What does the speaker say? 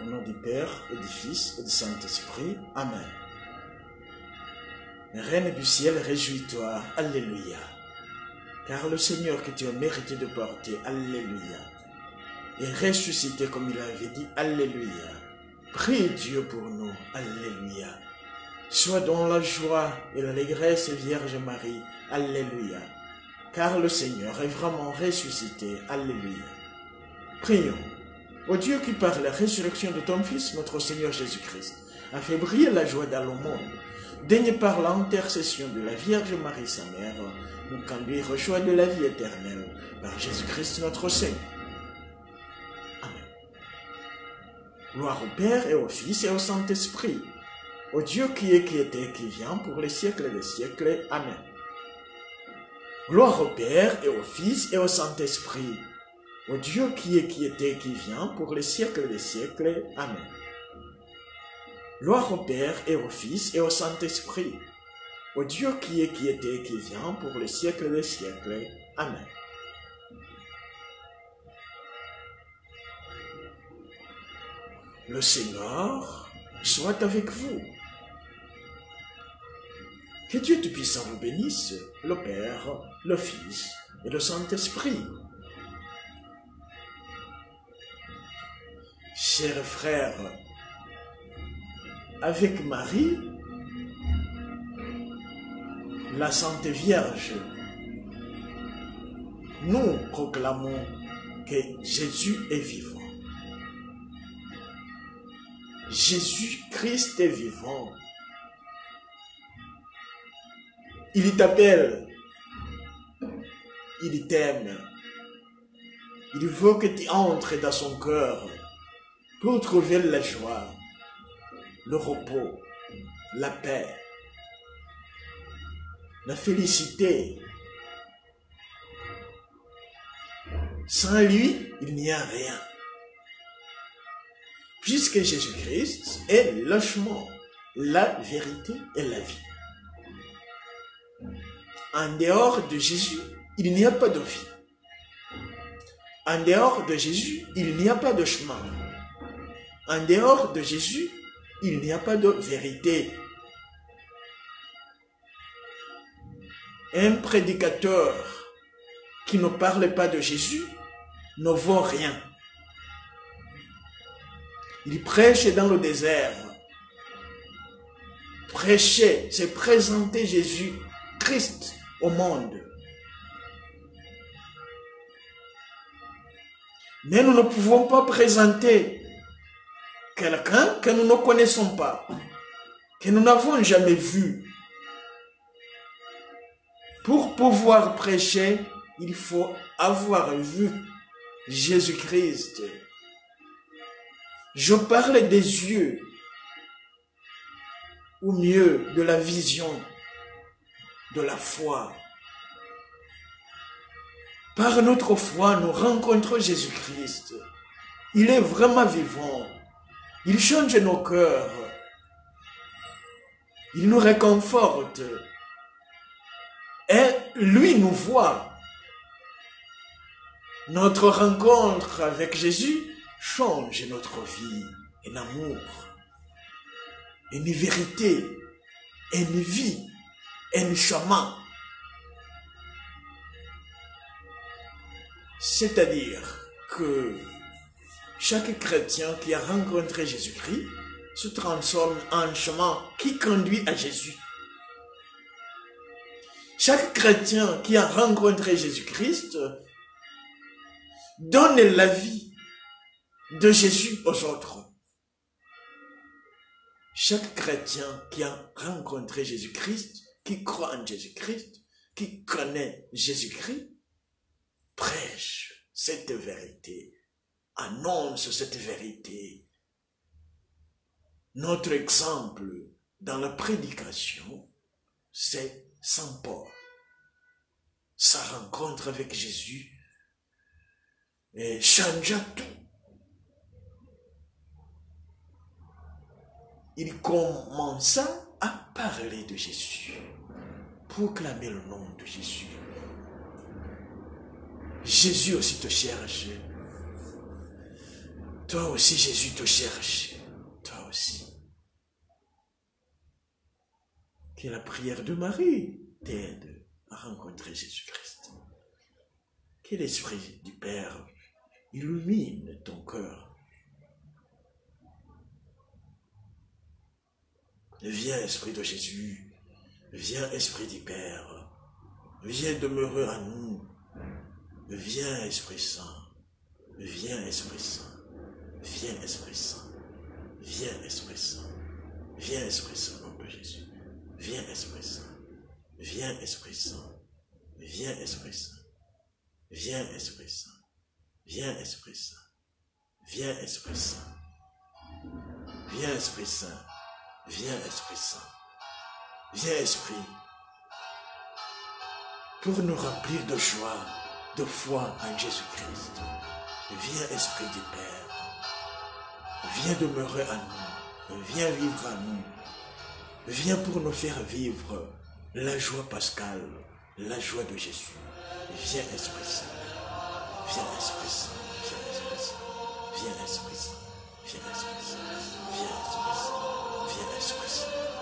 Au nom du Père et du Fils et du Saint-Esprit. Amen. Reine du ciel, réjouis-toi. Alléluia. Car le Seigneur que tu as mérité de porter, Alléluia, est ressuscité comme il avait dit, Alléluia. Prie Dieu pour nous, Alléluia. Sois dans la joie et l'allégresse, Vierge Marie, Alléluia. Car le Seigneur est vraiment ressuscité, Alléluia. Prions. Ô Dieu qui par la résurrection de ton Fils, notre Seigneur Jésus-Christ, a fait briller la joie dans le monde, daigne par l'intercession de la Vierge Marie, sa mère, nous conduire au choix de la vie éternelle, par Jésus-Christ notre Seigneur. Amen. Gloire au Père et au Fils et au Saint-Esprit, au Dieu qui est, qui était, qui vient, pour les siècles des siècles. Amen. Gloire au Père et au Fils et au Saint-Esprit, au Dieu qui est, qui était, qui vient, pour les siècles des siècles. Amen. Gloire au Père et au Fils et au Saint-Esprit, au Dieu qui est, qui était, qui vient, pour les siècles des siècles. Amen. Le Seigneur soit avec vous. Que Dieu Tout-Puissant vous bénisse, le Père, le Fils et le Saint-Esprit. Chers frères, avec Marie, la Sainte Vierge, nous proclamons que Jésus est vivant. Jésus-Christ est vivant. Il t'appelle, il t'aime, il veut que tu entres dans son cœur pour trouver la joie, le repos, la paix, la félicité. Sans lui, il n'y a rien. Puisque Jésus-Christ est le chemin, la vérité et la vie. En dehors de Jésus, il n'y a pas de vie. En dehors de Jésus, il n'y a pas de chemin. En dehors de Jésus, il n'y a pas de vérité. Un prédicateur qui ne parle pas de Jésus ne vaut rien. Il prêche dans le désert. Prêcher, c'est présenter Jésus-Christ au monde. Mais nous ne pouvons pas présenter quelqu'un que nous ne connaissons pas, que nous n'avons jamais vu. Pour pouvoir prêcher, il faut avoir vu Jésus-Christ. Je parle des yeux, ou mieux, de la vision, de la foi. Par notre foi, nous rencontrons Jésus-Christ. Il est vraiment vivant. Il change nos cœurs. Il nous réconforte. Et lui nous voit. Notre rencontre avec Jésus change notre vie, un amour, une vérité, une vie, un chemin. C'est-à-dire que chaque chrétien qui a rencontré Jésus-Christ se transforme en chemin qui conduit à Jésus. Chaque chrétien qui a rencontré Jésus-Christ donne la vie de Jésus aux autres. Chaque chrétien qui a rencontré Jésus-Christ, qui croit en Jésus-Christ, qui connaît Jésus-Christ, prêche cette vérité, annonce cette vérité. Notre exemple dans la prédication, c'est Saint Paul. Sa rencontre avec Jésus changea tout. Il commença à parler de Jésus, proclamer le nom de Jésus. Jésus aussi te cherche, Toi aussi, Jésus te cherche. Toi aussi. Que la prière de Marie t'aide à rencontrer Jésus-Christ. Que l'Esprit du Père illumine ton cœur. Viens, Esprit de Jésus. Viens, Esprit du Père. Viens demeurer à nous. Viens, Esprit Saint. Viens, Esprit Saint. Viens, Esprit Saint. Viens, Esprit Saint. Viens, Esprit Saint, nom de Jésus. Viens, Esprit Saint. Viens, Esprit Saint. Viens, Esprit Saint. Viens, Esprit Saint. Viens, Esprit Saint. Viens, Esprit Saint. Viens, Esprit Saint. Viens, Esprit Saint. Viens, Esprit, pour nous remplir de joie, de foi en Jésus-Christ. Viens, Esprit du Père. Viens demeurer à nous. Viens vivre à nous. Viens pour nous faire vivre la joie pascale, la joie de Jésus. Viens, Esprit Saint. Viens, Esprit Saint. Viens, Esprit Saint. Viens, Esprit Saint. Viens, Esprit Saint. Viens, Esprit Saint. Viens, Esprit Saint.